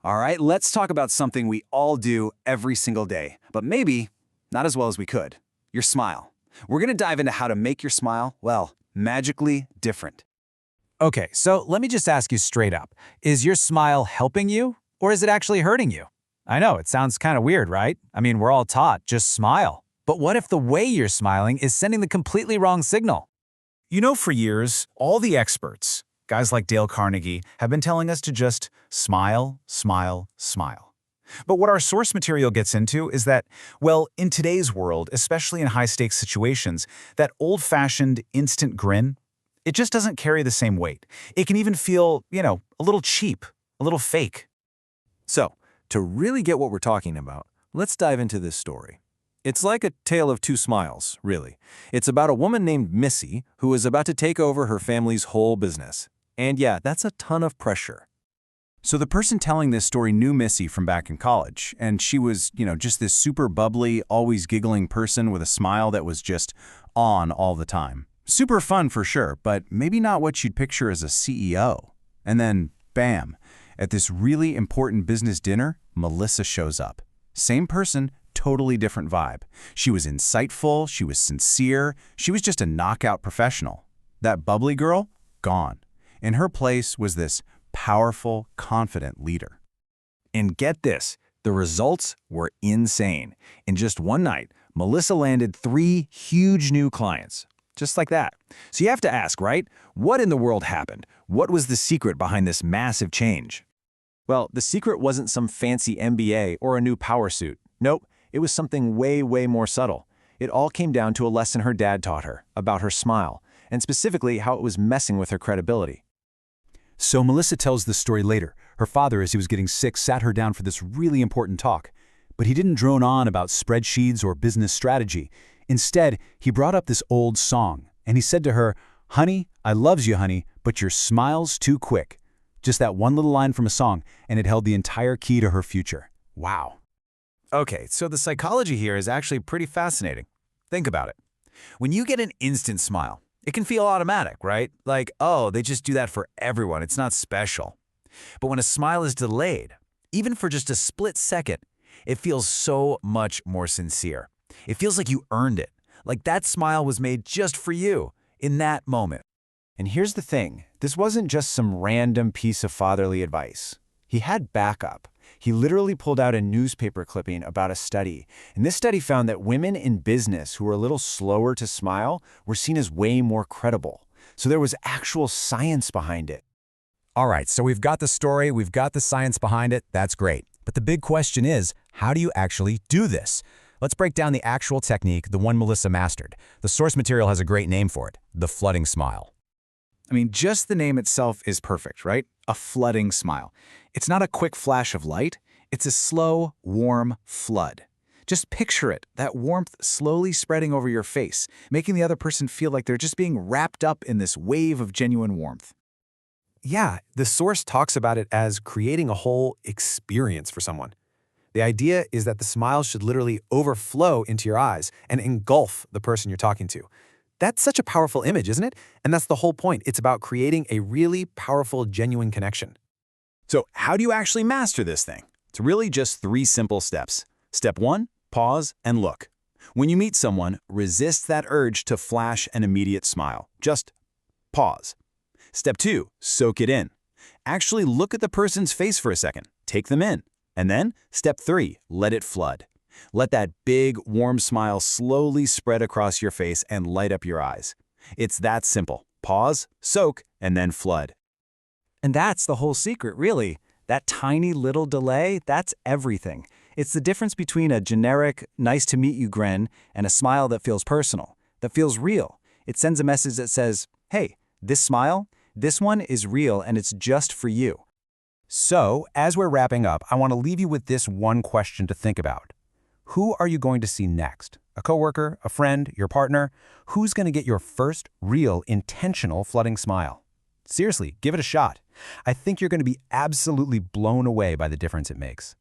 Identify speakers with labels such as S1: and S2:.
S1: All right, let's talk about something we all do every single day, but maybe not as well as we could. Your smile. We're going to dive into how to make your smile, well, magically different.
S2: Okay, so let me just ask you straight up. Is your smile helping you, or is it actually hurting you? I know, it sounds kind of weird, right? I mean, we're all taught, just smile. But what if the way you're smiling is sending the completely wrong signal?
S3: You know, for years, all the experts, guys like Dale Carnegie, have been telling us to just smile, smile, smile. But what our source material gets into is that, well, in today's world, especially in high-stakes situations, that old-fashioned instant grin, it just doesn't carry the same weight. It can even feel, a little cheap, a little fake.
S4: So, to really get what we're talking about, let's dive into this story. It's like a tale of two smiles, really. It's about a woman named Missy who is about to take over her family's whole business. And yeah, that's a ton of pressure. So the person telling this story knew Missy from back in college, and she was, just this super bubbly, always giggling person with a smile that was just on all the time. Super fun for sure, but maybe not what you'd picture as a CEO. And then, bam, at this really important business dinner, Melissa shows up. Same person, totally different vibe. She was insightful, she was sincere, she was just a knockout professional. That bubbly girl, gone. In her place was this powerful, confident leader.
S1: And get this, the results were insane. In just one night, Melissa landed 3 huge new clients. Just like that. So you have to ask, right? What in the world happened? What was the secret behind this massive change?
S4: Well, the secret wasn't some fancy MBA or a new power suit. Nope, it was something way, way more subtle. It all came down to a lesson her dad taught her about her smile, and specifically how it was messing with her credibility.
S5: So Melissa tells this story later. Her father, as he was getting sick, sat her down for this really important talk. But he didn't drone on about spreadsheets or business strategy. Instead, he brought up this old song, and he said to her, "Honey, I loves you, honey, but your smile's too quick." Just that one little line from a song, and it held the entire key to her future. Wow.
S1: Okay, so the psychology here is actually pretty fascinating. Think about it. When you get an instant smile, it can feel automatic, right? Like, oh, they just do that for everyone. It's not special. But when a smile is delayed, even for just a split second, it feels so much more sincere. It feels like you earned it, like that smile was made just for you in that moment. And here's the thing, this wasn't just some random piece of fatherly advice. He had backup. He literally pulled out a newspaper clipping about a study, and this study found that women in business who were a little slower to smile were seen as way more credible. So there was actual science behind it.
S2: All right, so we've got the story, we've got the science behind it, that's great. But the big question is, how do you actually do this? Let's break down the actual technique, the one Melissa mastered. The source material has a great name for it, the flooding smile.
S3: I mean, just the name itself is perfect, right? A flooding smile. It's not a quick flash of light. It's a slow, warm flood. Just picture it, that warmth slowly spreading over your face, making the other person feel like they're just being wrapped up in this wave of genuine warmth.
S5: Yeah, the source talks about it as creating a whole experience for someone. The idea is that the smile should literally overflow into your eyes and engulf the person you're talking to. That's such a powerful image, isn't it? And that's the whole point. It's about creating a really powerful, genuine connection.
S1: So how do you actually master this thing? It's really just 3 simple steps. Step 1, pause and look. When you meet someone, resist that urge to flash an immediate smile. Just pause. Step 2, soak it in. Actually look at the person's face for a second. Take them in. And then, step 3, let it flood. Let that big, warm smile slowly spread across your face and light up your eyes. It's that simple. Pause, soak, and then flood.
S2: And that's the whole secret, really. That tiny little delay, that's everything. It's the difference between a generic, nice-to-meet-you grin and a smile that feels personal, that feels real. It sends a message that says, hey, this smile, this one is real and it's just for you.
S5: So, as we're wrapping up, I want to leave you with this one question to think about. Who are you going to see next? A coworker, a friend, your partner? Who's going to get your first real, intentional flooding smile? Seriously, give it a shot. I think you're going to be absolutely blown away by the difference it makes.